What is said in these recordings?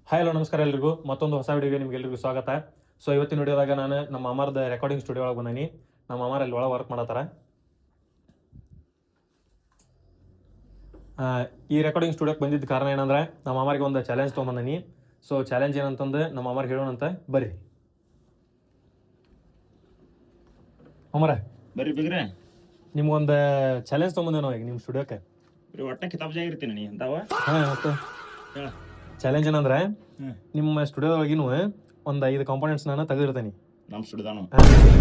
Hi hello ನಮಸ್ಕಾರ ಎಲ್ರಿಗೂ ಮತ್ತೊಂದು ಹೊಸ ವಿಡಿಯೋಗೆ ನಿಮ್ಗೆಲ್ರಿಗೂ ಸ್ವಾಗತ. ಸೊ ಇವತ್ತಿನ ವಿಡಿಯೋದಾಗ ನಾನು ನಮ್ಮ ಅಮ್ಮರದ ರೆಕಾರ್ಡಿಂಗ್ ಸ್ಟುಡಿಯೋ ಒಳಗೆ ಬಂದೀನಿ. ನಮ್ಮ ಅಮ್ಮರ ಅಲ್ಲಿ ಒಳಗೆ ವರ್ಕ್ ಮಾಡತ್ತಾರ. ಈ ರೆಕಾರ್ಡಿಂಗ್ ಸ್ಟುಡಿಯೋಕ್ಕೆ ಬಂದಿದ್ದ ಕಾರಣ ಏನಂದ್ರೆ ನಮ್ಮ ಅಮ್ಮರಿಗೆ ಒಂದು ಚಾಲೆಂಜ್ ತೊಗೊಂಬಂದೀನಿ. ಸೊ ಚಾಲೆಂಜ್ ಏನಂತಂದು ನಮ್ಮ ಅಮ್ಮರಿಗೆ ಹೇಳೋಣಂತ ಬರ್ರಿ. ಅಮ್ಮರ ಬರ್ರಿ ಬಿಗ್ರೆ, ನಿಮ್ಗೊಂದು ಚಾಲೆಂಜ್ ತೊಗೊಂಬಂದೆ ನಾವು ಈಗ ನಿಮ್ಮ ಸ್ಟುಡಿಯೋಕ್ಕೆ. ಒಟ್ಟ ಕಿತಾಬ್ ಜಾಗ ಇರ್ತೀನಿ ನೀ ಅಂತಾವ. ಮತ್ತು ಚಾಲೆಂಜ್ ಏನಂದ್ರೆ ನಿಮ್ಮ ಸ್ಟುಡಿಯೋದೊಳಗಿನೂ ಒಂದು 5 ಕಾಂಪೋನೆಂಟ್ಸ್ ನಾನು ತೆಗೆದಿರ್ತೇನೆ. ನಮ್ಮ ಸ್ಟುಡಿಯೋದಾನು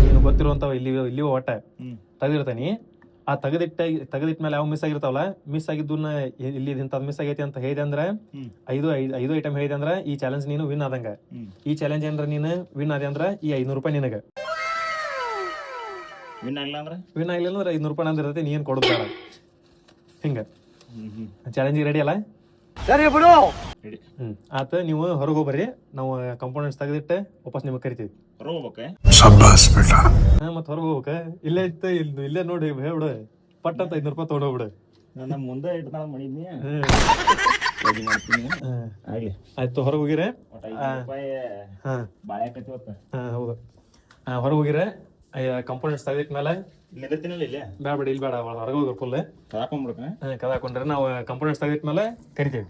ನೀನು ಗೊತ್ತಿರುವಂಥವು ಇಲ್ಲಿ ಒಟ್ಟ ತೆಗೆದಿರ್ತೇನೆ. ಆ ತೆಗೆದಿಟ್ಟ ಮೇಲೆ ಯಾವ ಮಿಸ್ ಆಗಿರ್ತಾವಲ್ಲ, ಮಿಸ್ ಆಗಿದ್ದನ್ನ ಇಲ್ಲಿ ಇಂಥದ್ದು ಮಿಸ್ ಆಗೈತಿ ಅಂತ ಹೇಳಿದೆ ಅಂದ್ರೆ ಐದು ಐಟಮ್ ಹೇಳಿದೆ ಅಂದ್ರೆ ಈ ಚಾಲೆಂಜ್ ನೀನು ವಿನ್ ಆದಂಗ. ಈ ಚಾಲೆಂಜ್ ಏನ್ರ ನೀನು ವಿನ್ ಆದೆ ಅಂದ್ರೆ ಈ 500 ರೂಪಾಯಿ ನಿನಗೆ. ವಿನ್ ಆಗಿಲ್ಲ ಅಂದ್ರೆ 500 ರೂಪಾಯಿ ನಂದು ಇರ್ತೈತಿ, ನೀನು ಕೊಡೋದು ಬೇಡ. ಹಿಂಗೆ ಚಾಲೆಂಜಿಗೆ ರೆಡಿ ಅಲ್ಲ? ರೆಡಿ. ಆತ ನೀವು ಹೊರಗೆ ಹೋಗ್ಬರ್ರಿ, ನಾವು ಕಾಂಪೋನೆಂಟ್ಸ್ ತೆಗೆದಿಟ್ಟು ವಾಪಸ್ ನಿಮಗೆ ಕರಿತೀವಿ. ಹೊರಗೆ ಹೋಗ್ಬೇಕೆ? ಮತ್ತೆ ಹೊರಗೆ ಹೋಗ್ಬೇಕ? ಇಲ್ಲೇ ಇತ್ತು, ಇಲ್ಲೇ ನೋಡಿ ಹೇಳ್ಬಿಡು, ಪಟ್ ಅಂತ 500 ರೂಪಾಯಿ ತೊಗೊಂಡೋಗ್ಬಿಡು. ನನ್ನ ಮುಂದೆ ಇಟ್ಟು ಮಾಡಿದ್ನಿ. ಆಯ್ತು, ಹೊರಗೆ ಹೋಗಿರೆ. ಹೌದು, ಹೊರಗೆ ಹೋಗಿರೆ. ಕಾಂಪೋನೆಂಟ್ಸ್ ತೆಗೆದಿಟ್ಮೇಲೆ ಬೇಡ ಇಲ್ಲಿ ಬೇಡ, ಹೊರಗೆ ಹೋಗ್ರಿ ಫುಲ್ ಕದಾಕೊಂಡ್ರೆ ನಾವು ಕಾಂಪೋನೆಂಟ್ಸ್ ತೆಗೆದಿಟ್ಮೇಲೆ ಕರಿತೀವಿ.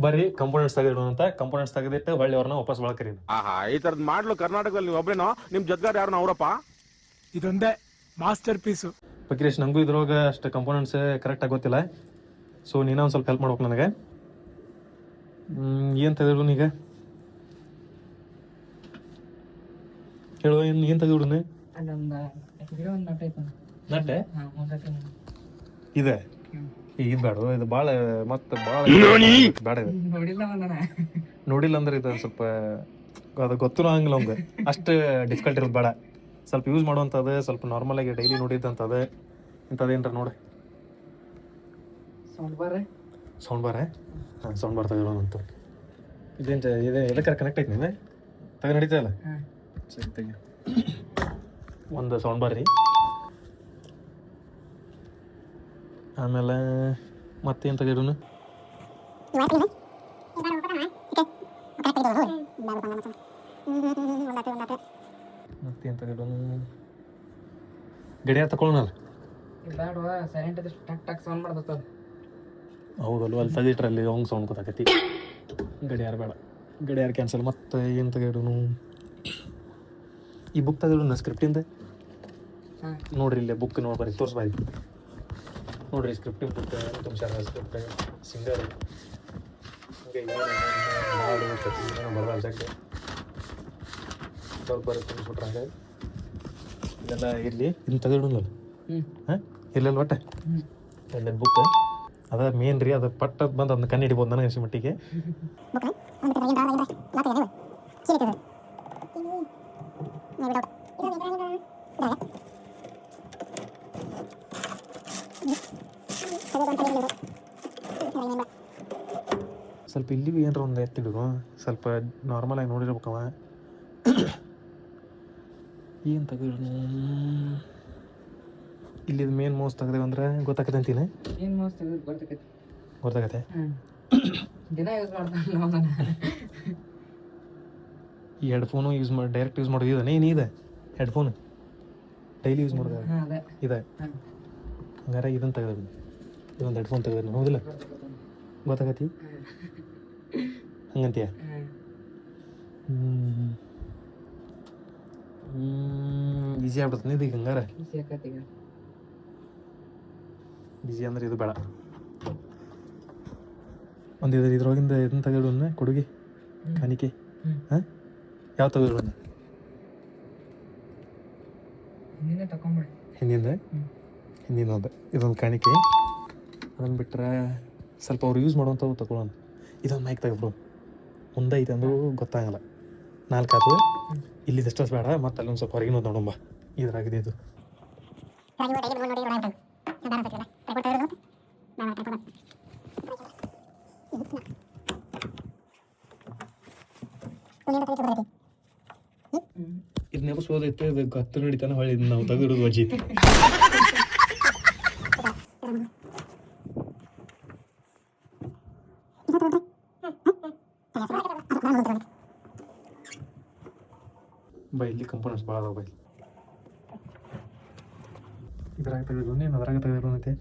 ಬರ್ರಿ ಕಾಂಪೋನೆಂಟ್ಸ್ ತೆಗೆದಿಡೋಣ ಅಂತ. ಕಾಂಪೋನೆಂಟ್ಸ್ ತೆಗೆದಿಟ್ಟು ಹೊಳ್ಳಿ ಅವ್ರನ್ನ ವಾಪಸ್ ಒಳಗೆ ಕರೀರಿ. ಈ ತರದ್ ಮಾಡ್ಲು ಕರ್ನಾಟಕದಲ್ಲಿ ನೀವು ಒಬ್ರೇನೋ? ನಿಮ್ ಜೊತೆಗಾರ ಯಾರು ಅವರಪ್ಪ? ಇದೊಂದೇ ಮಾಸ್ಟರ್ ಪೀಸು. ಪಕ್ರೇಶ್, ನಂಗೂ ಇದ್ರೊಳಗೆ ಅಷ್ಟು ಕಾಂಪೋನೆಂಟ್ಸ್ ಕರೆಕ್ಟಾಗಿ ಗೊತ್ತಿಲ್ಲ. ಸೊ ನೀನ ಒಂದು ಸ್ವಲ್ಪ ಹೆಲ್ಪ್ ಮಾಡ್ಬೇಕು ನನಗೆ. ಏನು ತೆಗೆದಿಡು ಈಗ? ಹೇಳು, ಏನು ತೆಗೆದಿಡು? ನಟ್ಟೆ ಇದೆ. ಇದು ಬೇಡ, ಇದು ಭಾಳ ಮತ್ತೆ ಭಾಳ ಬೇಡ. ಇದು ನೋಡಿಲ್ಲ ಅಂದ್ರೆ ಇದು ಸ್ವಲ್ಪ ಅದು ಗೊತ್ತೂ ಹಂಗಿಲ್ಲ ಅವಂಗೆ. ಅಷ್ಟು ಡಿಫಿಕಲ್ಟ್ ಇರೋದು ಬೇಡ. ಸ್ವಲ್ಪ ಯೂಸ್ ಮಾಡುವಂಥದ್ದು, ಸ್ವಲ್ಪ ನಾರ್ಮಲ್ ಆಗಿ ಡೈಲಿ ನೋಡಿದ್ದಂಥದ್ದು ಇಂಥದ್ದೇನ್ರ ನೋಡಿ. ಸೌಂಡ್ ಬಾರ ಸೌಂಡ್ ಬಾರ್ ತೆಗಿರೋಣಂತ. ಇದೆ ಎದಕ್ಕಾರ ಕನೆಕ್ಟ್ ಐತಿ ನೀನು ತಗ ನಡೀತಲ್ಲ? ಸರಿ, ತೆಗಿ. ಒಂದು ಸೌಂಡ್ ಬಾರ್ ರೀ. ಆಮೇಲೆ ಮತ್ತೇನು ತೆಗಿರೋನು? ಮತ್ತೇನು ತೆಗಿರೋನು? ಗಡಿಯಾರ ತಗೊಳ್ಳೋಣಲ್ಲ? ಹೌದಲ್ವ, ಅಲ್ಲಿ ತೆಗಿಟ್ರಲ್ಲಿ ಅವಂಗೆ ಸೌಂಡ್ ಗೊತ್ತಾಗತಿ. ಗಡಿಯಾರ ಬೇಡ, ಗಡಿಯಾರ ಕ್ಯಾನ್ಸಲ್. ಮತ್ತೆ ಏನು ತೆಗಿರೋನು? ಈ ಬುಕ್ ತೆಗಿರೋಣ ಸ್ಕ್ರಿಪ್ಟಿಂದ. ನೋಡ್ರಿ, ಇಲ್ಲೇ ಬುಕ್ ನೋಡ್ಬಾರಿ, ತೋರಿಸ್ಬಾರಿ. ನೋಡ್ರಿ, ಸ್ಕ್ರಿಪ್ಟಿಂಗ್ ಬುಕ್ ತುಂಬಿಸ್ಯಾರ. ಸ್ಕ್ರಿಪ್ಟ್ ಸಿಂಗರ್ ಹಂಗೆ ಏನೋ ಬರ್ದ ಜಾಗ ಸ್ವಲ್ಪ ತುಂಬಿಸ್ಬಿಟ್ರಂಗೆ. ಇದೆಲ್ಲ ಇರಲಿ, ಇದನ್ನ ತೆಗೆದಿಡೋಲ್ಲ? ಹಾಂ, ಇರಲಿಲ್ಲ ಒಟ್ಟೆ ಒಂದೇನು ಬುಕ್ ಅದ ಮೇನ್ ರೀ. ಅದು ಪಟ್ಟದ ಬಂದು ಅದನ್ನ ಕಣ್ಣು ಹಿಡಿಬೋದು ನನಗೆ ಅನಿಸಿ ಮಟ್ಟಿಗೆ. ಸ್ವಲ್ಪ ಇಲ್ಲಿಗೂ ಏನಾರ ಒಂದು ಎತ್ತಿಡು, ಸ್ವಲ್ಪ ನಾರ್ಮಲ್ ಆಗಿ ನೋಡಿರ್ಬೇಕವ. ಏನು ತೆಗೆದು ಇಲ್ಲಿದು ಮೇನ್ ಮೌಸ್ ತೆಗೆದೇವೆ ಅಂದ್ರೆ ಗೊತ್ತಾಗತ್ತೆ ಅಂತೀನಿ. ಗೊತ್ತಾಗತ್ತೆ. ಈ ಹೆಡ್ಫೋನು ಯೂಸ್ ಮಾಡಿ ಡೈರೆಕ್ಟ್ ಯೂಸ್ ಮಾಡೋದು ಇದೆ. ಏನಿದೆ ಹೆಡ್ಫೋನ್ ಡೈಲಿ ಯೂಸ್ ಮಾಡೋದು ಇದೆ. ಹಂಗಾರೆ ಇದನ್ನು ತೆಗೆದು, ಇದೊಂದು ಹೆಡ್ಫೋನ್ ತೆಗೆದು, ಹೌದಿಲ್ಲ? ಗೊತ್ತಾಗತ್ತಿ ಹಂಗಂತೀಯ? ಈಸಿ ಆಗ್ಬಿಡ್ತಾನೆ ಇದು ಈಗ. ಹಂಗಾರೆ ಈಸಿ ಅಂದ್ರೆ ಇದು ಬೇಡ. ಒಂದು ಇದ್ರೊಳಗಿಂದ ಇದನ್ನ ತೆಗೆದು ಕೊಡುಗೆ ಕಾಣಿಕೆ. ಹಾಂ, ಯಾವ ತೆಗೆದು? ಹಿಂದಿಂದ ಒಂದು ಇದೊಂದು ಕಾಣಿಕೆ. ಅದನ್ನು ಬಿಟ್ಟರೆ ಸ್ವಲ್ಪ ಅವ್ರು ಯೂಸ್ ಮಾಡುವಂಥವು ತಗೊಳ್ಳೋಣ. ಇದೊಂದು ಮೈಕ್ ತೆಗೆದ್ರು, ಮುಂದೆ ಐತೆ ಅಂದರೂ ಗೊತ್ತಾಗಲ್ಲ. 4 ಆತು. ಇಲ್ಲಿದಷ್ಟು ಬೇಡ, ಮತ್ತೆ ಅಲ್ಲೊಂದು ಸ್ವಲ್ಪ ಹೊರಗಿನ ನೋಡಂಬ. ಇದ್ರಾಗಿದೆ ಇದು. ಇದು ನೆಪಸೋದೈತೆ, ಇದು ಗತ್ತು ನಡಿತಾನೆ. ಹೊಳ್ಳಿ ನಾವು ತೆಗೆದಿಡೋದು ಅಜ್ಜಿ. ಬೈ ಇಲ್ಲಿ ಕಂಪೋನೆಂಟ್ಸ್ ಭಾಳ ಅದಾವ ಬೈ. ಇದ್ರಾಗ ತೆಗೆದು ನೀನು ಅದ್ರಾಗ ತೆಗೆದಿರೋನೈತೆ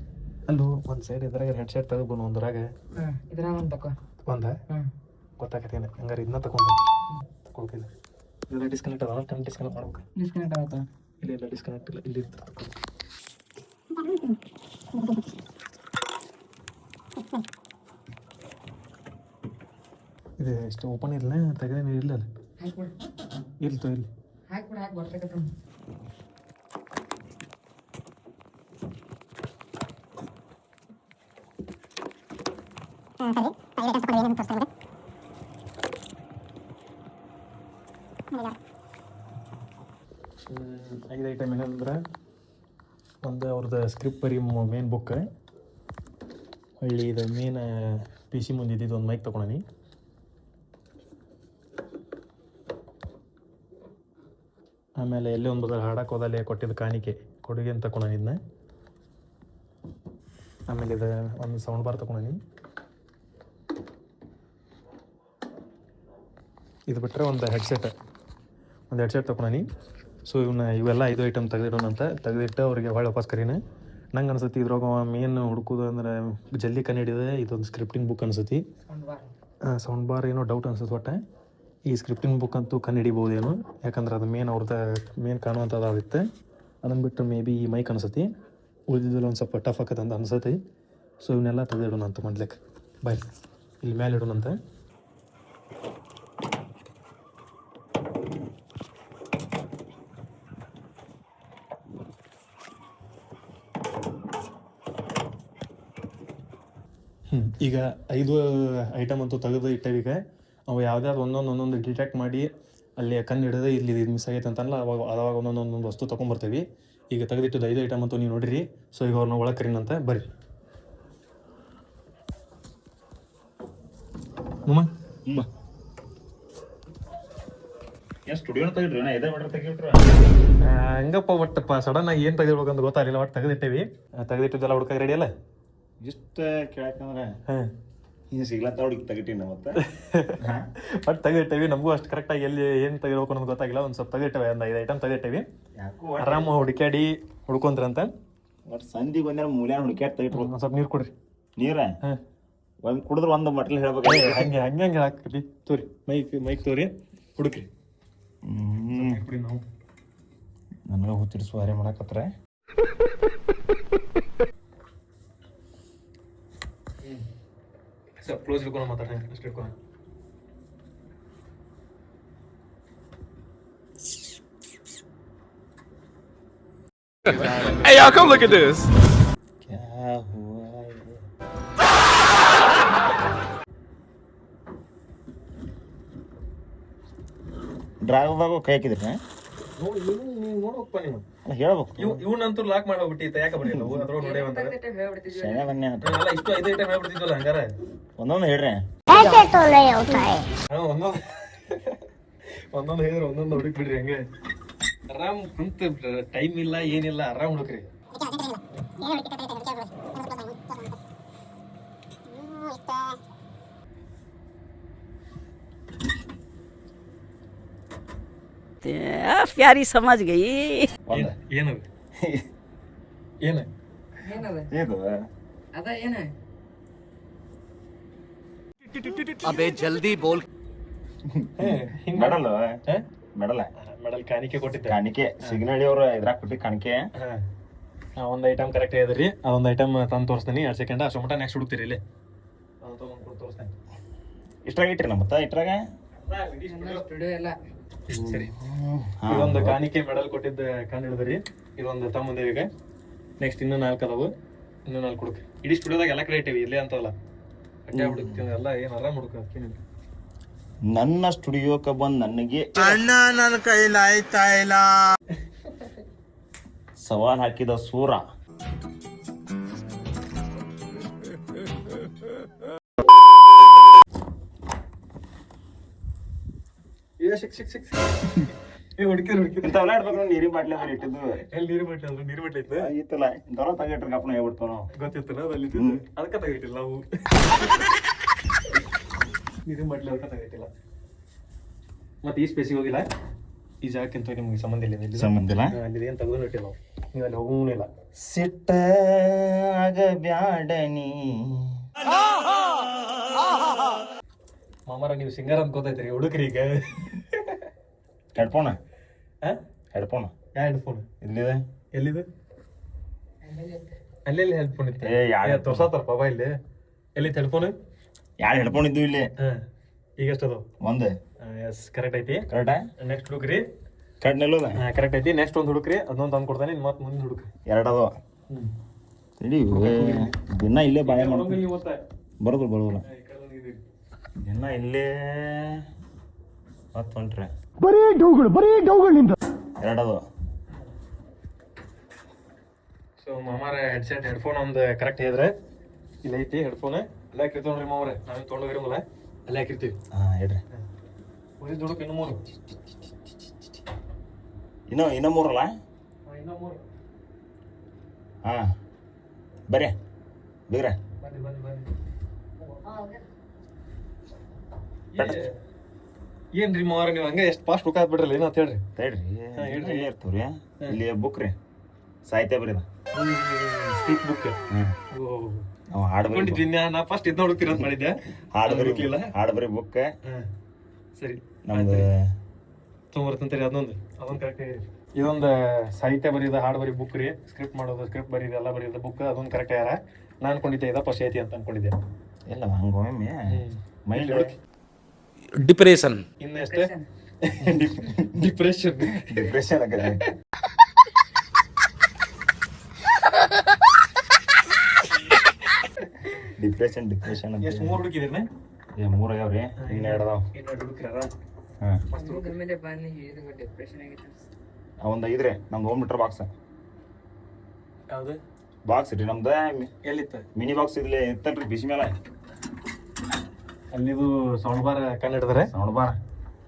ಅಲ್ಲೂ ಒಂದು ಸೈಡ್ ಇದ್ರಾಗ ಹೆಡ್ಸೆಟ್ ತೆಗೆದು ಒಂದ್ರಾಗ ಇದ್ರಾಗ ಒಂದು ತಕೋ. ಒಂದ ಗೊತ್ತಾಗತ್ತೇನೆ ಹಂಗಾರೆ ಇದನ್ನ ತಗೊಂಡು ತಗೊಳ್ಕಿಲ್ಲ. ಇದೆಲ್ಲ ಡಿಸ್ಕನೆಕ್ಟ್ ಅದ ಟೈಮ್ ಡಿಸ್ಕನೆಕ್ಟ್ ಮಾಡ್ಬೇಕು. ಡಿಸ್ಕನೆಕ್ಟ್ ಆಗುತ್ತಾ? ಇಲ್ಲ ಇಲ್ಲ ಡಿಸ್ಕನೆಕ್ಟ್ ಇಲ್ಲ ಇಲ್ಲಿ ಇದು ಎಷ್ಟು ಓಪನ್ ಇಲ್ಲ ತೆಗೆದೇನು ಇಲ್ಲ ಅಲ್ಲ ಹಾಕ್ಬಿಡು ಇಲ್ತು ಇಲ್ಲಿ ಹಾಕ್ಬಿಡು ಹಾಕಿ ಬರ್ತೈತೆ. ಐದು ಐಟಮ್ ಏನಂದ್ರೆ ಒಂದು ಅವ್ರದ್ದು ಸ್ಕ್ರಿಪ್ಟ್ ಬರೀ ಮೇನ್ ಬುಕ್ ಹಳ್ಳಿ ಇದು ಮೇನ್ ಪಿ ಸಿ ಮುಂದಿದ್ದು ಒಂದು ಮೈಕ್ ತೊಗೊಳನಿ. ಆಮೇಲೆ ಎಲ್ಲೇ ಒಂದು ಬದಲು ಹಾಡಕ್ಕೆ ಹೋದಲ್ಲಿ ಕೊಟ್ಟಿದ್ದು ಕಾಣಿಕೆ ಕೊಡುಗೆ ಅಂತ ತಗೊಳನಿ ಇದನ್ನ. ಆಮೇಲೆ ಇದು ಒಂದು ಸೌಂಡ್ ಬಾರ್ ತಗೊಳನಿ. ಇದು ಬಿಟ್ಟರೆ ಒಂದು ಹೆಡ್ಸೆಟ್ ತೊಗೊಳನಿ. ಸೊ ಇವೆಲ್ಲ 5 ಐಟಮ್ ತೆಗೆದಿಡೋಣ ಅಂತ ತೆಗೆದಿಟ್ಟು ಅವ್ರಿಗೆ ಹೊಳ್ಳಿ ವಾಪಸ್ ಕರೀನ. ನಂಗೆ ಅನ್ಸತಿ ಇದ್ರಾಗ ಮೇನ್ ಹುಡುಕೋದು ಅಂದ್ರೆ ಜಲ್ದಿ ಕಂಡಿಡಿದೆ ಇದೊಂದು ಸ್ಕ್ರಿಪ್ಟಿಂಗ್ ಬುಕ್ ಅನ್ಸತಿ. ಸೌಂಡ್ ಬಾರ್ ಏನೋ ಡೌಟ್ ಅನ್ಸುತ್ತೆ. ಒಟ್ಟು ಈ ಸ್ಕ್ರಿಪ್ಟಿಂಗ್ ಬುಕ್ ಅಂತೂ ಕಂಡುಹಿಡಿಬೋದೇನು, ಯಾಕಂದ್ರೆ ಅದು ಮೇನ್ ಅವ್ರದ್ದು ಮೇನ್ ಕಾಣುವಂಥದ್ದಾಗುತ್ತೆ. ಅದನ್ನು ಬಿಟ್ಟು ಮೇ ಬಿ ಈ ಮೈಕ್ ಅನ್ಸತಿ. ಉಳಿದಿದ್ದಲ್ಲಿ ಒಂದು ಸ್ವಲ್ಪ ಟಫ್ ಆಕತ್ತೆ ಅಂತ ಅನ್ಸತಿ. ಸೊ ಇವನ್ನೆಲ್ಲ ತೆಗೆದಿಡೋಣ ಅಂತ ಮೊದ್ಲಿಕ್ಕೆ. ಬಾಯ್ ಇಲ್ಲಿ ಮೇಲೆ ಇಡೋಣಂತ. ಈಗ 5 ಐಟಮ್ ಅಂತೂ ತೆಗೆದು ಇಟ್ಟವೀಗ ಅವು ಯಾವ್ದಾದ್ರು ಒಂದೊಂದು ಡಿಟೆಕ್ಟ್ ಮಾಡಿ ಅಲ್ಲಿ ಕಣ್ಣು ಹಿಡಿದು ಇಲ್ಲಿ ಇದು ಮಿಸ್ ಆಗೈತೆ ಅಂತಲ್ಲ ಅವಾಗ ಒಂದೊಂದು ವಸ್ತು ತೊಗೊಂಬರ್ತೀವಿ. ಈಗ ತೆಗೆದಿಟ್ಟಿದ್ದು 5 ಐಟಮ್ ಅಂತೂ ನೀವು ನೋಡಿರಿ. ಸೊ ಈಗ ಅವ್ರನ್ನ ಒಳಗೆ ಕರೀನಂತ ಬರ್ರಿ. ಏನು ಸ್ಟುಡಿಯೋನ ತೆಗಿಡ್ರಿ ನಾ ಇದೇ ಮಾಡ್ರಿ ತೆಗಿಟ್ರು ಹಂಗಪ್ಪ ಒಟ್ಟಪ್ಪ ಸಡನ್ನಾಗಿ ಏನು ತೆಗಿಡ್ಬೇಕಂತ ಗೊತ್ತಾಗಲಿಲ್ಲ. ಒಟ್ಟು ತೆಗೆದಿಟ್ಟೇವಿ. ತೆಗೆದಿಟ್ಟಿದ್ದೆಲ್ಲ ಹುಡ್ಕಾಗ ರೆಡಿ ಅಲ್ಲ. ಇಷ್ಟು ಕೇಳಕ್ಕಂದ್ರೆ ಹಾಂ ಹಿಂಗೆ ಸಿಗ್ಲತ್ತ ಹುಡುಗಿ ತೆಗಿಟ್ಟಿನ ಮತ್ತೆ ಒಟ್ಟು ತೆಗೆದಿಟ್ಟೇವಿ. ನಮಗೂ ಅಷ್ಟು ಕರೆಕ್ಟಾಗಿ ಎಲ್ಲಿ ಏನು ತೆಗಿಬೇಕು ಅನ್ನೋದು ಗೊತ್ತಾಗಿಲ್ಲ. ಒಂದು ಸ್ವಲ್ಪ ತೆಗೆದಿಟ್ಟೇವೆ, ಒಂದು 5 ಐಟಮ್ ತೆಗೆದಿಟ್ಟೇವಿ. ಯಾಕೋ ಆರಾಮ ಹುಡುಕ್ಯಾಡಿ ಹುಡ್ಕೊಂತ್ರಂತ. ಒಟ್ಟು ಸಂಧಿಗೆ ಬಂದ್ರೆ ಮೂಲ್ಯಾನ ಹುಡುಕ್ಯಾಟ್ ತೆಗಿಟ್ರು. ಒಂದು ಸ್ವಲ್ಪ ನೀರು ಕೊಡ್ರಿ. ನೀರ ಹಾಂ ಒಂದು ಕುಡಿದ್ರೆ ಒಂದು ಮಟ್ಲಿ ಹೇಳ್ಬೇಕು. ಹಂಗೆ ಹಾಕ್ರಿ. ತೋರಿ ಮೈಕ್ ತೋರಿ ಹುಡುಕ್ರಿ. ನಾವು ನನಗೆ ಹುಚ್ಚಿಡಿಸು ಹಾರೆ ಮಾಡಕತ್ರ ಸ್ವಲ್ಪ ಕ್ಲೋಸ್ ಇಟ್ಕೊಂಡು ಮಾತಾಡ್ರಿ. ಅಷ್ಟು ಇಟ್ಕೊಂಡು Hey, y'all, come look at this. ಡ್ರಾಗದಾಗ ಕೈ ಹಾಕಿದ್ರಿ ನೀವು ನೋಡ್ಬೇಕಪ್ಪ ನೀವು. ಹೇಳ್ಬೇಕು ಇವನಂತೂ ಲಾಕ್ ಮಾಡಿ ಹೋಗ್ಬಿಟ್ಟಿತ್ತು. ಯಾಕೆ ಬರಲಿಲ್ಲ ಅದ್ರೊಳಗೆ ನೋಡೇವಂತ ಹೇಳ್ಬಿಡ್ತಿದ್ವಿ. ಶನ ಬನ್ನಿ ಅಂತ ಎಲ್ಲ ಇಷ್ಟು 5 ಐಟಮ್ ಹೇಳ್ಬಿಡ್ತಿದ್ವಲ್ಲ ಹಂಗಾರೆ. ಒಂದೊಂದು ಹೇಳ್ರಿ. ಒಂದೊಂದು ಹೇಳಿದ್ರೆ ಒಂದೊಂದು ಹುಡುಕ್ ಬಿಡ್ರಿ. ಹಂಗೆ ಆರಾಮ್ ಕುಂತ ಟೈಮ್ ಇಲ್ಲ ಏನಿಲ್ಲ ಆರಾಮ್ ಹುಡುಕ್ರಿ. प्यारी समझ गई। ಏನದು ಏನು ಏನದ ಇದು ಅದ ಏನ अबे जल्दी बोल। ಮೆಡಲ್ ಮೆಡಲ್ ಮೆಡಲ್ ಕಾಣಿಕೆ ಕೊಟ್ಟಿದ್ದೆ. ಕಾಣಿಕೆ ಸಿಗ್ನಳಿ ಅವ್ರು ಇದ್ರಾಗ ಕೊಟ್ಟಿ ಕಾಣಿಕೆ. ಒಂದು ಐಟಮ್ ಕರೆಕ್ಟ್ ಹೇಳಿದ್ರಿ. ಅದೊಂದು ಐಟಮ್ ತಂದು ತೋರಿಸ್ತೀನಿ. 2 ಸೆಕೆಂಡ್ ಅಷ್ಟು ಮಟ್ಟ ನೆಕ್ಸ್ಟ್ ಹುಡುಕ್ತೀರಿ ಇಲ್ಲಿ. ಅದು ತೊಗೊಂಡು ತೋರಿಸ್ತೇನೆ. ಇಷ್ಟ್ರಾಗ ಇಟ್ರಿ ನಮ್ಮ ಮತ್ತ ಇಟ್ರಾಗ ಸ್ಟುಡಿಯೋ ಎಲ್ಲ ಸರಿ. ಇದೊಂದು ಕಾಣಿಕೆ ಮೆಡಲ್ ಕೊಟ್ಟಿದ್ದ ಕಂಡು ಹಿಡಿದ್ರಿ. ಇದೊಂದು ತಮ್ಮಂದೇವಿಗೆ. ನೆಕ್ಸ್ಟ್ ಇನ್ನೂ 4 ಅದಾವು. ಇನ್ನೂ 4 ಹುಡುಕ್ರಿ. ಇಡೀ ಸ್ಟುಡಿಯೋದಾಗ ಎಲ್ಲ ಕಡೆ ಇಟ್ಟೇವಿ. ಇಲ್ಲೇ ಅಂತವಲ್ಲ ಅಡ್ಡ ಹುಡುಕ್ತೀವಿ ಎಲ್ಲ. ಏನು ಆರಾಮ್ ಹುಡುಕ. ನನ್ನ ಸ್ಟುಡಿಯೋಕ್ಕೆ ಬಂದು ನನಗೆ ನನ್ನ ಕೈಲಾಯ್ತಾ ಇಲ್ಲ. ಸವಾಲ್ ಹಾಕಿದ ಸೂರ ಇಂಥವೆಲ್ಲ ಇಡ್ಬೇಕು. ನೀರಿನ ಬಾಟ್ಲಿ ಅಂದ್ರೆ ಇಟ್ಟಿದ್ದು ಎಲ್ಲಿ ನೀರು ಬಿಟ್ಟು ನೀರು ಬಿಟ್ಟೈತೆ ಇತ್ತಲ್ಲ ಇಂಥವ್ರ ತಗಿಟ್ರಿ ಗಪ್ಪನ ಹೇಳ್ಬಿಡ್ತಾವ ನಾವು. ಗೊತ್ತಿತ್ತಲ್ಲ ಅದಲ್ಲಿ ಅದಕ್ಕೆ ತೆಗಿಟ್ಟಿಲ್ಲ ನಾವು. ನೀರಿನ ಬಾಟ್ಲಿ ಹೋಗಕ್ಕಾಗತ್ತಿಲ್ಲ. ಮತ್ತೆ ಈ ಸ್ಪೇಸಿಗೆ ಹೋಗಿಲ್ಲ, ಈ ಜಾಗಕ್ಕಿಂತ ನಿಮ್ಗೆ ಸಂಬಂಧ ಇಲ್ಲ. ಸಂಬಂಧ ಇಲ್ಲ, ಅಲ್ಲಿ ಏನು ತೆಗೆದು ಇಟ್ಟಿಲ್ಲ ನೀವು, ಅಲ್ಲಿ ಹೋಗೂನಿಲ್ಲ. ಸಿಟ್ಟ ಆಗ ಬ್ಯಾಡನಿ ಮಾಮಾರ ನೀವು ಸಿಂಗರ್ ಅನ್ಕೋತೈತ್ರಿ ಹುಡುಕ್ರಿ ಈಗ. ಹೆಡ್ಫೋನ್ ಹಾಂ ಹೆಡ್ಫೋನ್ ಯಾವ ಹೆಡ್ಫೋನ್ ಇಲ್ಲಿದೆ. ಎಲ್ಲಿದೆ? ಅಲ್ಲೆಲ್ಲಿ ಹೆಡ್ಫೋನ್ ಇತ್ತು? ಏ, ಯಾರ್ ತೋರ್ಸತ್ತಾರಪ್ಪ ಬಾ ಇಲ್ಲಿ. ಎಲ್ಲಿತ್ತು ಹೆಡ್ಫೋನ್? ಯಾರು ಹೆಡ್ಫೋನ್ ಇದ್ದು ಇಲ್ಲಿ? ಹಾಂ, ಈಗ ಎಷ್ಟದು? ಒಂದು ಎಸ್ ಕರೆಕ್ಟ್ ಐತಿ. ಕರೆಕ್ಟಾ? ನೆಕ್ಸ್ಟ್ ಹುಡುಕ್ರಿ. ಕರೆಕ್ಟ್ ನಿಲ್ಲೋದ? ಹಾಂ ಕರೆಕ್ಟ್ ಐತಿ. ನೆಕ್ಸ್ಟ್ ಒಂದು ಹುಡುಕ್ರಿ, ಅದನ್ನೊಂದು ತಂದು ಕೊಡ್ತಾನೆ. ಮತ್ತೆ ಮುಂದೆ ಹುಡುಕ್ರಿ. ಎರಡದು ತಡಿ ದಿನ ಇಲ್ಲೇ ಬಾಳೆ ಮಾಡ್ತೀನಿ. ನೀವು ಓದ್ತಾ ಬರೋದು ಬರೋದಿಲ್ಲ ದಿನ ಇಲ್ಲೇ ಮತ್ತೆ ಹೊಂಟ್ರೆ ಎರಡದು. ಸೊ ಮಾಮಾರ ಹೆಡ್ಫೋನ್ ಒಂದು ಕರೆಕ್ಟ್ ಹೇಳಿದ್ರೆ ಇಲ್ಲ ಐತಿ ಹೆಡ್ಫೋನ್. ಅಲ್ಲೇ ಹಾಕಿರ್ತೀವಿ ನೋಡ್ರಿ ಮಾವ್ರೆ, ನಾವೇನು ತೊಗೊಂಡೋಗಿರಲ್ಲ, ಅಲ್ಲೇ ಹಾಕಿರ್ತೀವಿ. ಹಾಂ ಹೇಳ್ರಿ. ಉಳಿದ ಹುಡುಕ್ ಇನ್ನು 3. ಇನ್ನೂ ಮೂರಲ್ಲ? ಇನ್ನೂ 3. ಹಾಂ ಬರ್ರಿ ಬೀಗ್ರೆ. ಏನ್ರಿ ಮಾವ್ರೆ ನೀವು ಹಂಗೆ ಎಷ್ಟು ಫಾಸ್ಟ್ ಹುಡುಕಾತ್ ಬಿಡ್ರಲ್ಲ, ಏನಂತ ಹೇಳ್ರಿ. ತಡ್ರಿ ಇಲ್ಲಿ ಇರ್ತೀವ್ರಿ. ಇಲ್ಲಿ ಬುಕ್ ರೀ, ಸಾಹಿತ್ಯ ಬರೀದ ಸ್ಪೀಕ್ ಬುಕ್. ನಾವು ಹಾಡು ಬರೀ ನಾ ಫಸ್ಟ್ ಇದನ್ನ ಹುಡುಕ್ತೀರ ಅಂತ ಮಾಡಿದ್ದೆ. ಹಾಡು ಬರೀ ಬುಕ್. ಸರಿ ನಮ್ದು ತೊಗೊಂಬರ್ತಂತೀರಿ ಅದೊಂದು ಕರೆಕ್ಟ್. ಇದೊಂದು ಸಾಹಿತ್ಯ ಬರೀದ ಹಾಡು ಬರೀ ಬುಕ್ ರೀ. ಸ್ಕ್ರಿಪ್ಟ್ ಮಾಡೋದು, ಸ್ಕ್ರಿಪ್ಟ್ ಬರೀದ ಎಲ್ಲ ಬರೀದ ಬುಕ್, ಅದೊಂದು ಕರೆಕ್ಟ್ ಯಾರ. ನಾನು ಅನ್ಕೊಂಡಿದ್ದೆ ಇದ ಫಸ್ಟ್ ಐತಿ ಅಂತ ಅನ್ಕೊಂಡಿದ್ದೆ. ಇಲ್ಲ ಹಂಗೊಮ್ಮೆ ಮೈಂಡ್ ಡಿಪ್ರೆಷನ್. ಇನ್ನೆಷ್ಟೇ ಡಿಪ್ರೆಷನ್ ಆಗತ್ತೆ. ಡಿಪ್ರೆಷನ್ ಎಷ್ಟು 3 ಹುಡುಕಿದ್ರಿ? 3 ಆಗ್ಯಾವ್ರಿ, ಇನ್ನು 2 ಅದಾವ. ಹಾಂ ಮೇಲೆ ಬನ್ನಿ ಹೇಳಿದ ಡಿಪ್ರೆಷನ್ ಆಗಿತ್ತು. ಒಂದು ಐದ್ರಿ ನಮ್ದು ಹೋಮ್ ಮೀಟರ್ ಬಾಕ್ಸ್. ಯಾವ್ದು ಬಾಕ್ಸ್ ರೀ ನಮ್ದು? ಎಲ್ಲಿತ್ತು? ಮಿನಿ ಬಾಕ್ಸ್ ಇಲ್ಲಿ ಇತ್ತಲ್ರಿ ಬಿಸಿ ಮೇಲೆ. ಅಲ್ಲಿದು ಸೌಂಡ್ ಬಾರ್ ಕಣ್ಣು ಹಿಡಿದ್ರೆ ಸೌಂಡ್ ಬಾರ್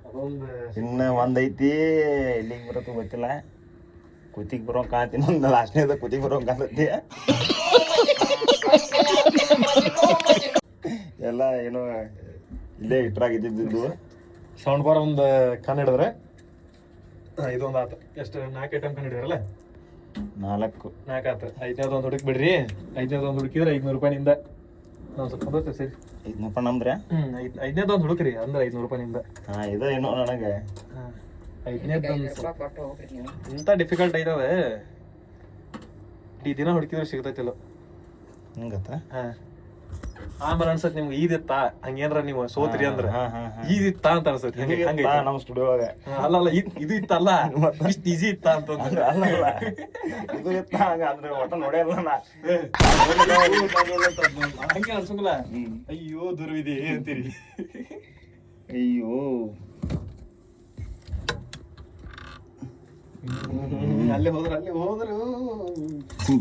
ಅದೊಂದು. ಇನ್ನು ಒಂದು ಐತಿ, ಎಲ್ಲಿಗೆ ಬರತ್ತು ಗೊತ್ತಿಲ್ಲ. ಕುತ್ತಿಗೆ ಬರೋಂಗೆ ಕಾಣ್ತೀನಿ. ಒಂದು ಲಾಸ್ಟ್ನೇದ ಕುತ್ತಿಗೆ ಬರೋಂಗೆ ಕಾಣ್ತೈತಿ. ಎಲ್ಲ ಏನು ಇಲ್ಲೇ ಇಟ್ರಾಗಿದ್ದು. ಸೌಂಡ್ ಬಾರ್ ಒಂದು ಕಣ್ಣು ಹಿಡಿದ್ರೆ ಇದೊಂದು ಆತ. ಎಷ್ಟು 4 ಐಟಮ್ ಕಣ್ಣು ಹಿಡಿದ್ರಲ್ಲ? 4 ಆತು. 5ನೇದು ಒಂದು ಹುಡುಕಿ ಬಿಡ್ರಿ. 5ನೇದು ಒಂದು ಹುಡುಕಿದ್ರೆ 500 ರೂಪಾಯಿನಿಂದ ನಾವು ಸ್ವಲ್ಪ ಬರ್ತೇವೆ. ಸರಿ 500 ರೂಪಾಯಿ ನಮ್ದ್ರೆ? 5ನೇದು ಒಂದು ಹುಡುಕ್ರಿ ಅಂದ್ರೆ 500 ರೂಪಾಯಿನಿಂದ. ಹಾಂ ಇದು ಏನೋ ನನಗೆ 5ನೇದು ಕೊಟ್ಟು ಹೋಗ್ರಿ ನೀವು. ಇಂಥ ಡಿಫಿಕಲ್ಟ್ ಐತವೆ. ಈ ದಿನ ಹುಡುಕಿದ್ರೆ ಸಿಗ್ತೈತಿಲ್ಲ. ಹಿಂಗತ್ತ? ಹಾಂ ಆಮೇಲೆ ಅನ್ಸತ್ ನಿಮ್ಗೆ ಈದಿತ್ತ ಹಂಗೇನ್ರ ನೀವು ಸೋತ್ರಿ ಅಂದ್ರೆ ಈದಿತ್ತ ಅಂತ ಅನ್ಸತ್. ನಮ್ಮ ಸ್ಟುಡಿಯೋಗ ಅಲ್ಲ ಇದು ಇತ್ತಲ್ಲ, ಇಷ್ಟು ಈಸಿ ಇತ್ತ ಅಂತ. ಇದು ಇತ್ತ ಹಂಗಂದ್ರೆ ಒಟ್ಟ ನೋಡ್ಯಲ್ಲ ನಾ. ಹಂಗೆ ಅನ್ಸಂಗಿಲ್ಲ. ಅಯ್ಯೋ ದುರ್ವಿಧಿ ಅಂತೀರಿ. ಅಯ್ಯೋ ಅಲ್ಲೇ ಹೋದ್ರು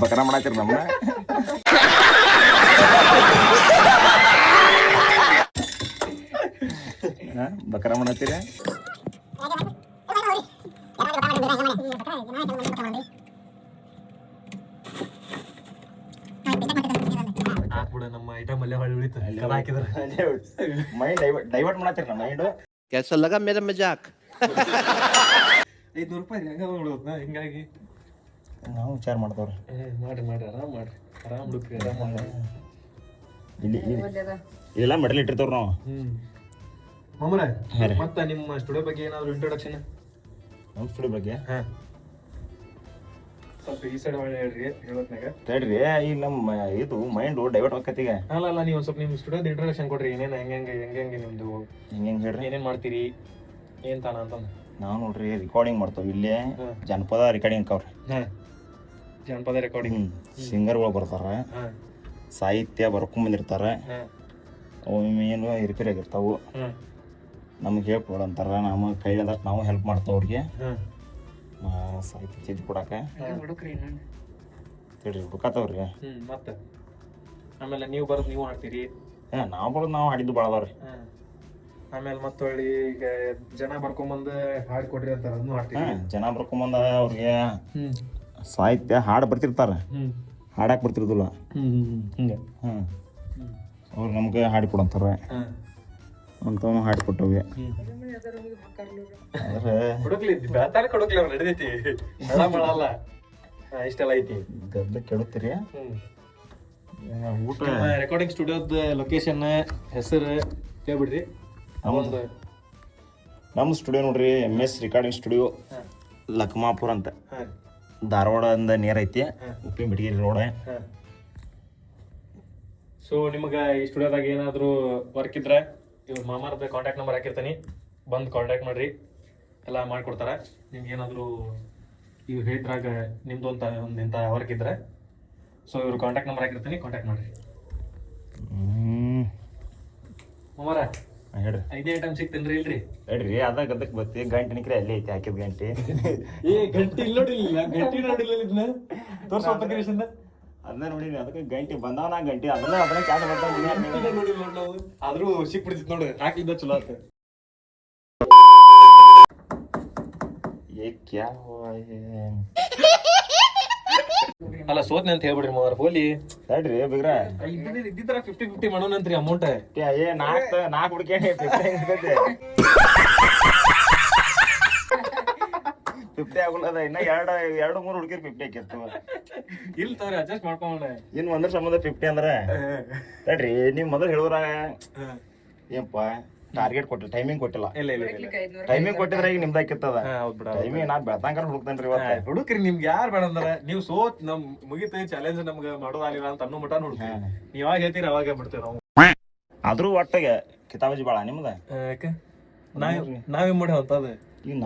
ಬಕರ ಮಾಡತ್ತೀರಿ ನಮ್ಮನ್ನ. ಬಕರ ಮಾಡತ್ತೀರ? ಹಾಕ್ಬಿಡ ನಮ್ಮ ಐಟಮ್ ಅಲ್ಲೇ ಹೊಳ್ಳಿ ಉಳಿತು ಹಾಕಿದ್ರೆ. ಮೈಂಡ್ ಡೈವರ್ಟ್ ಮಾಡತ್ತೀರಿ ನಮ್ಮ ಮೈಂಡು. कैसा लगा मेरा मजाक? 500 ರೂಪಾಯಿ ಹೆಂಗ ನೋಡೋದ್ನ. ಹಿಂಗಾಗಿ ನಾವು ವಿಚಾರ ಮಾಡ್ತವ್ರಿ. ಮಾಡ್ರಿ ಆರಾಮ್ ಹುಡುಕ್ರಿ. ಇಲ್ಲಿ ಇಲ್ಲೆಲ್ಲ ಮೆಡಲ್ ಇಟ್ಟಿರ್ತವ್ರಿ ನಾವು. ಮಾಮರ ಮತ್ತೆ ನಿಮ್ಮ ಸ್ಟುಡಿಯೋ ಬಗ್ಗೆ ಏನಾದ್ರು ಇಂಟ್ರೊಡಕ್ಷನ್? ನಮ್ಮ ಸ್ಟುಡಿಯೋ ಬಗ್ಗೆ ಸ್ವಲ್ಪ ಈ ಸೈಡ್ ಹೇಳ್ರಿ ಹೇಳೋತ್ನಾಗ. ತಡ್ರಿ ಈಗ ನಮ್ಮ ಇದು ಮೈಂಡು ಡೈವರ್ಟ್ ಆಕತ್ತೀಗ. ಅಲ್ಲ ನೀವು ಸ್ವಲ್ಪ ನಿಮ್ಮ ಸ್ಟುಡಿಯೋದ ಇಂಟ್ರೊಡಕ್ಷನ್ ಕೊಡ್ರಿ. ಏನೇನು ಹೆಂಗೆ ನಿಮ್ದು ಹೆಂಗೆ ಹೇಳ್ರಿ? ಏನೇನು ಮಾಡ್ತೀರಿ ಏನ್ ತಾನ ಅಂತಂದು. ನಾವು ನೋಡ್ರಿ ರೆಕಾರ್ಡಿಂಗ್ ಮಾಡ್ತಾವ. ಇಲ್ಲೇ ಜನಪದ ರೆಕಾರ್ಡಿಂಗ್ ಅವ್ರಿ. ಜನಪದ ರೆಕಾರ್ಡಿಂಗ್. ಸಿಂಗರ್ಗಳು ಬರ್ತಾರ, ಸಾಹಿತ್ಯ ಬರ್ಕೊಂಬಂದಿರ್ತಾರ. ಏನು ರಿಪೇರಿ ಆಗಿರ್ತಾವು. ನಮ್ಗೆ ಹೇಳ್ಕೊಡಂತಾರ, ನಮ್ಮ ಕೈಲಾದ ನಾವು ಹೆಲ್ಪ್ ಮಾಡ್ತಾವ ಅವ್ರಿಗೆ ಸಾಹಿತ್ಯ ಚಿದ್ದು ಕೊಡಾಕ. ಹುಡುಕ್ರಿ ಹೇಳ್ರಿ ಹುಡುಕಾತವ್ರಿ. ಮತ್ತೆ ಆಮೇಲೆ ನೀವು ಬರೋದು ನೀವು ಹಾಡ್ತೀರಿ. ನಾವು ಬರೋದು ನಾವು ಹಾಡಿದ್ದು ಭಾಳ ಅದಾವ್ರಿ. ಆಮೇಲೆ ಮತ್ತೊಳ್ಳಿ ಈಗ ಜನ ಬರ್ಕೊಂಬಂದು ಹಾಡು ಕೊಡ್ರಿ ಅಂತಾರ, ಅದನ್ನು ಹಾಡ್ತೀರಿ. ಜನ ಬರ್ಕೊಂಬಂದ ಅವ್ರಿಗೆ ಸಾಹಿತ್ಯ ಹಾಡು ಬರ್ತಿರ್ತಾರ, ಹಾಡಾಕ್ ಬರ್ತಿರೋದಿಲ್ಲ. ಹಿಂಗೆ ಅವ್ರು ನಮ್ಗೆ ಹಾಡಿ ಕೊಡಂತಾರ. ಅಂತವನು ಹಾಡ್ಕೊಟ್ಟವೆ ಆದ್ರೆ ಹುಡುಕ್ಲಿ ಬೆಳತಾನೆ ಕೊಡುಕ್ಲಿ ಅವ್ರು ನಡಿದೈತಿ ಮಳ ಮಾಡಲ್ಲ ಇಷ್ಟೆಲ್ಲ ಐತಿ ಗದ್ದ ಕೆಡುತ್ತೀರಿ ಊಟ ರೆಕಾರ್ಡಿಂಗ್ ಸ್ಟುಡಿಯೋದ ಲೊಕೇಶನ್ ಹೆಸರು ಹೇಳ್ಬಿಡ್ರಿ ಅವೊಂದು ನಮ್ಮ ಸ್ಟುಡಿಯೋ ನೋಡ್ರಿ MS ರೆಕಾರ್ಡಿಂಗ್ ಸ್ಟುಡಿಯೋ ಲಕ್ಮಾಪುರ ಅಂತ ಧಾರವಾಡದಿಂದ ನೇರ ಐತಿ ಉಪ್ಪಿನ ಬಿಟಗಿರಿ ರೋಡ್. ಸೊ ನಿಮಗೆ ಈ ಸ್ಟುಡಿಯೋದಾಗ ಏನಾದರೂ ವರ್ಕ್ ಇದ್ರೆ ಇವ್ರ ಮಾಮಾರ್ದ ಕಾಂಟ್ಯಾಕ್ಟ್ ನಂಬರ್ ಹಾಕಿರ್ತೀನಿ, ಬಂದು ಕಾಂಟ್ಯಾಕ್ಟ್ ಮಾಡಿರಿ, ಎಲ್ಲ ಮಾಡಿಕೊಡ್ತಾರೆ. ನಿಮ್ಗೆ ಏನಾದರೂ ಇವು ಹೇಳಿದ್ರಾಗ ನಿಮ್ದು ಒಂದು ಇಂಥ ವರ್ಕ್ ಇದ್ರೆ ಸೊ ಇವ್ರು ಕಾಂಟ್ಯಾಕ್ಟ್ ನಂಬರ್ ಹಾಕಿರ್ತೀನಿ, ಕಾಂಟ್ಯಾಕ್ಟ್ ಮಾಡಿರಿ. ಮಾಮಾರ ಹೇಳ್ರಿ 5 ಐಟಮ್ ಸಿಗ್ತೇನ್ರಿ ಇಲ್ರಿ? ಹೇಳ್ರಿ ಅದ ಗದ್ದಕ್ಕೆ ಬರ್ತಿ ಗಂಟೆ ನಿಕ್ರಿ ಅಲ್ಲೇ ಐತಿ ಹಾಕಿದ ಗಂಟೆ. ಗಂಟೆ ಇಲ್ಲ ನೋಡಿಲ್ಲ, ಗಂಟೆ ನೋಡಿಲ್ಲ ಇದನ್ನ ತೋರ್ಸೋತ ಅದನ್ನ ನೋಡಿ ಅದಕ್ಕೆ ಗಂಟೆ ಬಂದಾವ ನಾ ಗಂಟೆ ಅದನ್ನ ಕ್ಯಾಟ ಬರ್ತಾವ ನೋಡಿಲ್ಲ ನೋಡಿ ನಾವು, ಆದ್ರೂ ಸಿಕ್ಬಿಡ್ತಿತ್ತು ನೋಡಿ, ಹಾಕಿದ್ದ ಚಲೋ ಆತ. ಕ್ಯಾ ಹುವಾ ಯೇ? ಅಲ್ಲ ಸೋತ್ನೆ ಅಂತ ಹೇಳ್ಬಿಡ್ರಿ ಮಾವಾರ ಹೋಲಿ. ಹೇಳ್ರಿ ಬಿಗ್ರ ಇದ್ದಿದ್ರ 50-50 ಮಾಡೋಣಂತ್ರಿ ಅಮೌಂಟ್. ಏ ನಾಲ್ಕು ಹುಡುಕೇಳಿ 50 ಆಗುಲ್ಲದ ಇನ್ನ ಎರಡು ಮೂರು ಹುಡುಕಿರ್ 50 ಆಕಿತ್ತು. ಇಲ್ಲ ತವ್ರಿ ಅಡ್ಜಸ್ಟ್ ಮಾಡ್ಕೊಂಡ ಇನ್ ಒಂದ್ರ ಸಂಬಂಧ 50 ಅಂದ್ರ ಹೇಳ್ರಿ ನೀವ್ ಮೊದಲು ಹೇಳುದ್ರ ಏನಪ್ಪ ಟಾರ್ಗೆಟ್ ಕೊಟ್ಟಿಲ್ಲ, ಟೈಮಿಂಗ್ ಕೊಟ್ಟಿಲ್ಲ. ಟೈಮಿಂಗ್ ಕೊಟ್ಟಿದ್ರೆ ಈಗ ನಿಮ್ದು ಆಕಿತ್ತದ ಟೈಮಿಂಗ್ ನಾ ಬೆಳ್ತಂಕರ ಹುಡುಕ್ತೇನ್ರಿ ಇವತ್ತ. ಹುಡುಕ್ರಿ ನಿಮ್ಗೆ ಯಾರು ಬೇಡ ಅಂದ್ರ ನೀವು ಸೋತ್ ನಮ್ ಮುಗಿತ ಚಾಲೆಂಜ್ ನಮ್ಗೆ ಮಾಡೋದಾಗಲಿಲ್ಲ ಅಂತ ಅನ್ನೋ ಮಟ ಹುಡುಕ್ರಿ. ನೀವ್ ಯಾವಾಗ ಹೇಳ್ತೀರಿ ಅವಾಗ ಬಿಡ್ತೇವೆ ನಾವು. ಆದ್ರೂ ಒಟ್ಟಿಗೆ ಕಿತಾಬಜಿ ಬಾಳ ನಿಮ್ದ ನಾವೇ ಮಾಡಿ ಅಂತದ ಈಗ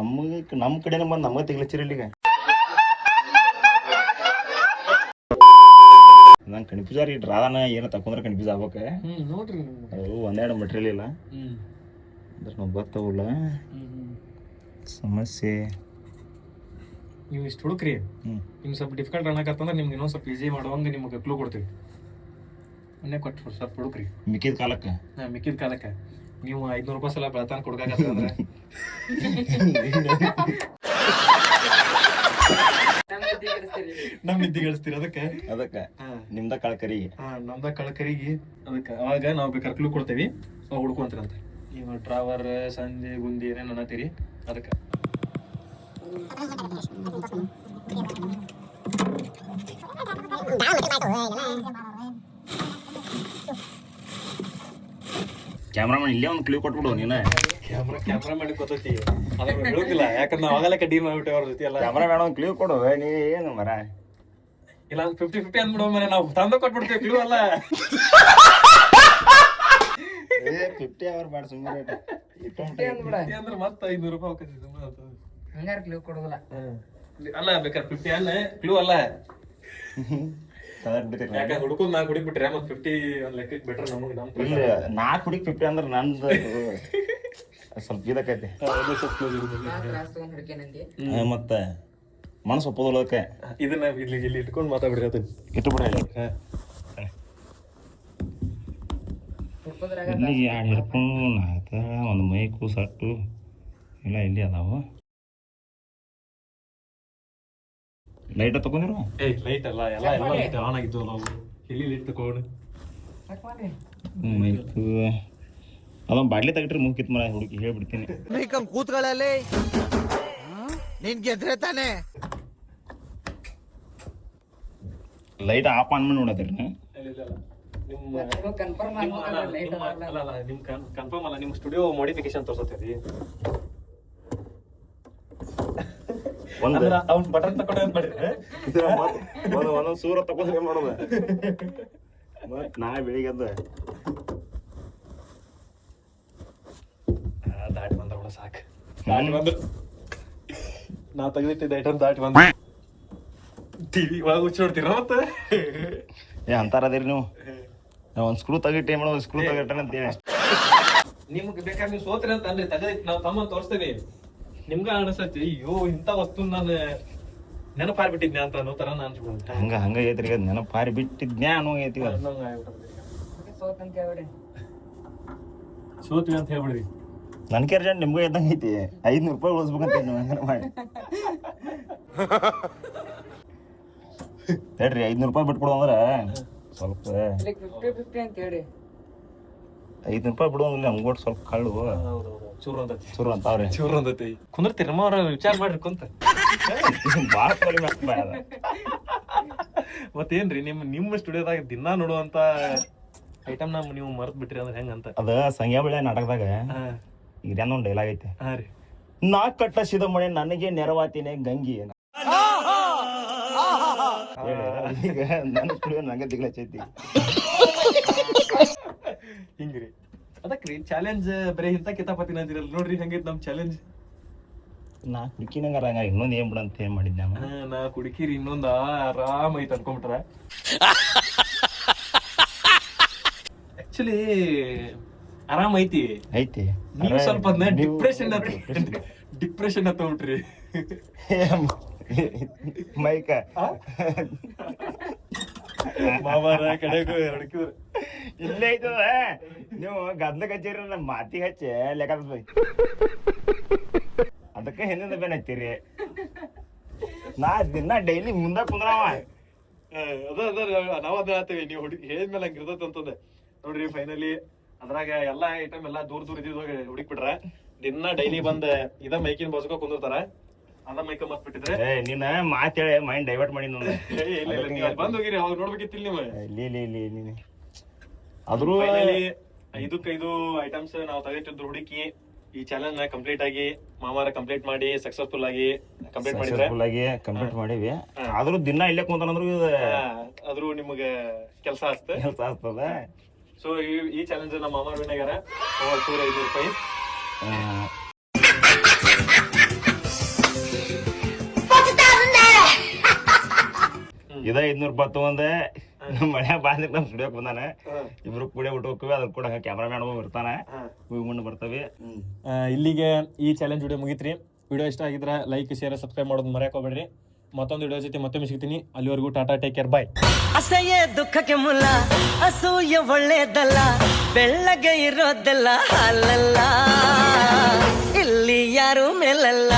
ನಮ್ಮ ಕಡೆನ ಬಂದ್ ನಮ್ಗ ತೆಗ್ಲಚ್ಚಿರಿ ಇಲ್ಲಿಗ. ನಂಗೆ ಕನ್ಫ್ಯೂಸ್ ಡ್ರಾದನ ಏನೋ ತಕೊಂಡ್ರೆ ಕನ್ಫ್ಯೂಸ್ ಆಗ್ಬೇಕ. ನೋಡ್ರಿ ಅದು ಒಂದೆರಡು ಮಟೀರಿಯಲ್ ಇಲ್ಲ ಅಂದ್ರೆ ನಾವು ಗೊತ್ತಾವಲ್ಲ ಸಮಸ್ಯೆ. ನೀವು ಇಷ್ಟು ಹುಡುಕ್ರಿ, ನಿಮ್ಗೆ ಸ್ವಲ್ಪ ಡಿಫಿಕಲ್ಟ್ ಅನ್ನಕತ್ತಂದ್ರೆ ನಿಮ್ಗೆ ಇನ್ನೊಂದು ಸ್ವಲ್ಪ ಈಸಿ ಮಾಡುವಂಗೆ ನಿಮ್ಗೆ ಕ್ಲೂ ಕೊಡ್ತೀವಿ. ಮೊನ್ನೆ ಕೊಟ್ಟು ಸ್ವಲ್ಪ ಹುಡುಕ್ರಿ ಮಿಕ್ಕಿದ ಕಾಲಕ್ಕೆ. ಮಿಕ್ಕಿದ ಕಾಲಕ್ಕೆ ನೀವು 500 ರೂಪಾಯಿ ಸಲ ಬೆಳತಾನ ಕೊಡ್ಕಾಕತ್ತಂದ್ರೆ ನಮ್ ನಿದ್ದೆ ಗಳಿಸ್ತೀರಿ ಅದಕ್ಕೆ ನಿಮ್ದ ಕಳ್ಕರಿ ನಮ್ದ ಕಳಕರಿಗೆ ಅದಕ್ಕೆ ಅವಾಗ ನಾವು ಬೇಕಾದ್ರೆ ಕ್ಲೂ ಕೊಡ್ತೇವಿ, ನಾವು ಹುಡ್ಕೊಂತೀರಂತ. ನೀವು ಡ್ರಾವರ್ ಸಂಜೆ ಗುಂದಿ ಏನೇನು ಅನ್ನತ್ತೀರಿ ಅದಕ್ಕೆ. ಕ್ಯಾಮ್ರಾಮನ್ ಇಲ್ಲೇ ಒಂದು ಕ್ಲೂ ಕೊಟ್ಬಿಡು ನೀನು. ಕ್ಯಾಮ್ರಾ ಮಾಡಿ ಗೊತ್ತೈತಿ ಅದ್ರ ಹೇಳೋದಿಲ್ಲ, ಯಾಕಂದ್ರೆ ನಾವು ಆಗಲ್ಲ ಕಡ್ಡಿ ಮಾಡ್ಬಿಟ್ಟೆ ಅವ್ರ ಜೊತೆ ಎಲ್ಲ. ಕ್ಯಾಮ್ರಾ ಬೇಡ ಒಂದು ಕ್ಲೂ ಕೊಡು ನೀ ಏನು ಮರ ಇಲ್ಲ 50-50 ಅಂದ್ಬಿಡೋ ಮನೆ ನಾವು ತಂದ ಕೊಟ್ಬಿಡ್ತೇವೆ ಕ್ಲೂ ಅಲ್ಲ. 50 ಅವ್ರ ಬೇಡ ಸುಮ್ಮನೆ ಅಂದ್ರೆ ಮತ್ತೆ 500 ರೂಪಾಯಿ ಹೋಗ್ತೈತಿ ಹಂಗಾರ ಕ್ಲೂ ಕೊಡೋದಿಲ್ಲ. ಅಲ್ಲ ಬೇಕಾದ್ರೆ 50 ಅನ್ನ ಕ್ಲೂ ಅಲ್ಲ. ಯಾಕಂದ್ರೆ ಹುಡುಕುದ್ ನಾ ಹುಡುಕ್ಬಿಟ್ರೆ ಮತ್ತೆ 50 ಒಂದ್ ಲೆಕ್ಕಕ್ಕೆ ಬೆಟರ್ ನಮಗೆ. ಇಲ್ಲ 4 ಹುಡುಗಿ 50 ಅಂದ್ರೆ ನಂದು ಸ್ವಲ್ಪ ಇದಕ್ಕೈತಿ ಮತ್ತೆ ಮನಸ್ಸು ಒಪ್ಪೋದಕ್ಕೆ. ಇದನ್ನ ಇಲ್ಲಿ ಇಟ್ಕೊಂಡು ಮಾತಾಡ್ಬಿಡ್ರಿ ಅದನ್ನ ಇಟ್ಟುಬಿಡ ಇಲ್ಲಿಗೆ 2 ಹಿಡ್ಕೊಂಡು ನಾಲ್ಕ ಒಂದು ಮೈಕು ಸಟ್ಟು ಎಲ್ಲ ಇಲ್ಲಿ ಅದಾವು. ಲೈಟ್ ತಗೊಂಡಿರು ಲೈಟ್ ಅಲ್ಲ ಎಲ್ಲ ಲೈಟ್ ಆನ್ ಆಗಿದ್ದು ನಾವು ಇಲ್ಲಿ ಲೈಟ್ ತಗೊಂಡು ಮೈಕು ಅದೊಂದು ಬಾಡ್ಲಿ ತೆಗಿಟ್ರಿ ಮುಗಿತ್ ಮರ ಹುಡುಗಿ ಹೇಳ್ಬಿಡ್ತೀನಿ. ಕೂತ್ಗಳಲ್ಲಿ ನಿನ್ ಗೆದ್ರೆ ತಾನೆ ಲೈಟ್ ಆಫ್ ಆನ್ ಮಾಡಿ ನೋಡತ್ತೀರಿ ಕನ್ಫರ್ಮ್ ಕನ್ಫರ್ಮ್ ಅಲ್ಲ, ನಿಮ್ ಸ್ಟುಡಿಯೋ ಮಾಡಿಫಿಕೇಶನ್ ತೋರ್ಸತ್ತೀರಿ. ಅವ್ನ ಬಟನ್ ತಗೊಂಡು ಏನ್ ಮಾಡಿದ್ರೆ ಒಂದೊಂದು ಸೂರ ತಗೊಂಡ್ರೆ ಮಾಡೋದು ನಾ ಬೆಳಿಗ್ಗೆ ದಾಟಿ ಬಂದ್ರ ಸಾಕು. ದಾಟಿ ಬಂದ್ರು ನಾ ತೆಗೆದಿಟ್ಟಿದ್ದ ಐಟಮ್ ದಾಟಿ ಬಂದ ಟಿವಿ ಒಳಗೆ ಹುಚ್ಚಿ ನೋಡ್ತೀರ ಮತ್ತೆ ಅಂತಾರದಿರಿ ನೀವು. ಒಂದು ಸ್ಕ್ರೂ ತೆಗಿಟ್ಟು ಏನು ಮಾಡೋದು, ಸ್ಕ್ರೂ ತೆಗಿಟ್ಟೆ ಅಂತೇಳಿ ನಿಮ್ಗೆ ಬೇಕಾದ್ರೆ ನೀವು ಸೋತ್ರಿ ಅಂತ ಅನ್ರಿ ತೆಗೆದಿಟ್ಟು ನಾವು ತಮ್ಮ ತೋರಿಸ್ತೇವೆ. ನಿಮ್ಗ ಅನಿಸತಿ ಅಯ್ಯೋ ಇಂಥ ವಸ್ತು ನಾನು ನೆನಪಾರಿ ಬಿಟ್ಟಿದ್ನೆ ಅಂತ ಅನ್ನೋ ತರ ಅನ್ಸ್ಬಿಡುತ್ತೆ. ಹಂಗ ಐತ್ರಿ ನೆನಪಾರಿ ಬಿಟ್ಟಿದ್ನ್ಯಾ ಅನ್ನೋ ಐತಿ. ಸೋತ್ವಿ ಅಂತ ಹೇಳ್ಬಿಡ್ರಿ. ನನ್ ಅರ್ಜೆಂಟ್ ನಿಮ್ಗೂ ಇದ್ದಂಗೆ ಐತಿ. 500 ರೂಪಾಯಿ ಉಳಿಸ್ಬೇಕಂತ ನೀವು ಹಂಗಾರ ಮಾಡಿ ಹೇಳ್ರಿ 500 ರೂಪಾಯಿ ಬಿಟ್ಕೊಡು ಅಂದ್ರೆ ಸ್ವಲ್ಪ 50-50 ಅಂತ ಹೇಳಿ 5 ರೂಪಾಯಿ ಬಿಡುವಂಗಿಲ್ಲ ನಮ್ಗೋಟ್ ಸ್ವಲ್ಪ ಕಳ್ಳು ಚೂರು ಅಂತೈತಿ ಶುರು ಅಂತಾವ್ರಿ ಚೂರು ಅಂತೈತಿ ಕುಂದಿರ್ತೀರಿ ಅವ್ರ ವಿಚಾರ ಮಾಡ್ರಿ ಕುಂತ ಭಾಳ ಕಡಿಮೆ ಆಗ್ತದೆ ಅದ ಮತ್ತೇನ್ರಿ ನಿಮ್ಮ ಸ್ಟುಡಿಯೋದಾಗ ದಿನಾ ನೋಡುವಂತ ಐಟಮ್ ನೀವು ಮರ್ತ್ ಬಿಟ್ರಿ ಅಂದ್ರೆ ಹೆಂಗಂತ ಅದ ಸಂಗ್ಯಾ ಬೆಳೆ ನಾಟಕದಾಗ ಇರ್ಯಾನೊಂದು ಡೈಲಾಗ್ ಐತೆ ಹಾ ರೀ ನಾ ಕಟ್ಟಸಿದ ಮಳೆ ನನಗೆ ನೆರವಾತಿನೇ ಗಂಗಿ ಈಗ ನನ್ನ ಸ್ಟುಡಿಯೋ ನಂಗೆ ದಿಗ್ಲಚ್ಚೈತಿ ಹಿಂಗ್ರಿ ಅದಕ್ರಿ ಚಾಲೆಂಜ್ ಬರೀ ಇಂತ ಕಿತಾಪತಿನ ಅಂದಿರಲ್ಲ ನೋಡ್ರಿ ಹೆಂಗೈತಿ ನಮ್ ಚಾಲೆಂಜ್ ನಾ ಕುಡಿಕಿನಂಗಾರ ಇನ್ನೊಂದು ಏನ್ ಬಿಡ ಅಂತ ಏನ್ ಮಾಡಿದ್ದೆ ನಾ ಕುಡಿಕಿರಿ ಇನ್ನೊಂದ ಆರಾಮ್ ಐತಿ ಅನ್ಕೊಂಬಿಟ್ರ ಆಕ್ಚುಲಿ ಆರಾಮ್ ಐತಿ ಐತಿ ನೀವು ಸ್ವಲ್ಪ ಅದನ್ನ ಡಿಪ್ರೆಷನ್ ತಗೊಂಡ್ರಿ ಮೈಕ ಮಾಮಾರ ಕಡೆಗೂ ಹುಡುಕಿದ್ರು ಇಲ್ಲೇ ಐತದ ನೀವು ಗದ್ಲ ಕಚ್ಚೇರಿ ನಮ್ಮ ಮಾತಿಗೆ ಹಚ್ಚಿ ಲೆಕ್ಕದ ಅದಕ್ಕೆ ಹಿಂದಿಂದ ಬೇನ್ ಹತ್ತೀರಿ ನಾ ದಿನ ಡೈಲಿ ಮುಂದೆ ಕುಂದ್ರವ ನಾವ್ ಅದ ಹೇಳ್ತೇವಿ ನೀವು ಹುಡುಗಿ ಹೇಳಿದ್ಮೇಲೆ ಹಂಗ ಇರ್ತೈತಿ ಅಂತಂದೆ ನೋಡ್ರಿ ಫೈನಲಿ ಅದ್ರಾಗ ಎಲ್ಲಾ ಐಟಮ್ ಎಲ್ಲಾ ದೂರ ಇದ್ದಿದ್ವಾಗ ಹುಡುಕ್ ಬಿಟ್ರ ದಿನ ಡೈಲಿ ಬಂದ್ ಇದ ಮೈಕಿನ ಬಸ್ಕೋ ಕುಂದಿರ್ತಾರ ಅದ ಮೈಕ ಮತ್ ಬಿಟ್ಟಿದ್ರೆ ನಿನ್ನ ಮಾತ್ ಹೇಳಿ ಮೈಂಡ್ ಡೈವರ್ಟ್ ಮಾಡಿ ಬಂದ್ ಹೋಗಿರಿ ಅವಾಗ ನೋಡ್ಬೇಕಿತ್ತಿಲ್ಲ ನೀವು ಇಲ್ಲಿ ಆದ್ರೂ ಫೈನಲಿ 5 ಐಟಮ್ಸ್ ನಾವು ತೆಗಿತಿದ್ರು ಹುಡುಕಿ ಈ ಚಾಲೆಂಜ್ ನ ಕಂಪ್ಲೀಟ್ ಆಗಿ ಮಾಮಾರ ಕಂಪ್ಲೀಟ್ ಮಾಡಿ ಸಕ್ಸಸ್ಫುಲ್ ಆಗಿ ಕಂಪ್ಲೀಟ್ ಮಾಡಿವಿ ಆದ್ರೂ ದಿನ ಇಲ್ಲೇ ಕುಂತಾನಂದ್ರು ಆದ್ರೂ ನಿಮ್ಗ ಕೆಲಸ ಆಗ್ತದೆ ಕೆಲಸ ಆಗ್ತದ ಸೊ ಈ ಚಾಲೆಂಜ್ ನಮ್ಮ ಮಾಮಾರ ವಿನಾಗ್ಯಾರ 500 ರೂಪಾಯಿ ಇದ 500 ರೂಪಾಯಿ ತಗೊಂಡೆ ಮಳೆ ಬಾಂಧಕ್ ನಮ್ ಸ್ಟುಡಿಯೋಕ್ ಬಂದಾನ ಇಬ್ರು ಕೂಡ ಊಟ ಹೋಗ್ತೀವಿ ಅದ್ರ ಕೂಡ ಕ್ಯಾಮ್ರಾಮ್ಯಾನ್ ಇರ್ತಾನ ಮುಂದೆ ಬರ್ತವಿ ಇಲ್ಲಿಗೆ ಈ ಚಾಲೆಂಜ್ ವಿಡಿಯೋ ಮುಗಿತ್ರಿ ವಿಡಿಯೋ ಇಷ್ಟ ಆಗಿದ್ರೆ ಲೈಕ್ ಶೇರ್ ಸಬ್ಸ್ಕ್ರೈಬ್ ಮಾಡೋದು ಮರೆಯಕ್ ಹೋಗ್ಬೇಡ್ರಿ ಮತ್ತೊಂದು ವಿಡಿಯೋ ಜೊತೆ ಮತ್ತೊಮ್ಮೆ ಸಿಗ್ತೀನಿ ಅಲ್ಲಿವರೆಗೂ ಟಾಟಾ ಟೇಕ್ ಕೇರ್ ಬಾಯ್ ಅಸಹ್ಯ ದುಃಖಕ್ಕೆ ಮುಲ್ಲ ಅಸೂಯ ಒಳ್ಳೇದಲ್ಲ ಬೆಳ್ಳಗೆ ಇರೋದೆಲ್ಲ ಅಲ್ಲಲ್ಲ ಇಲ್ಲಿ ಯಾರು ಮೇಲಲ್ಲ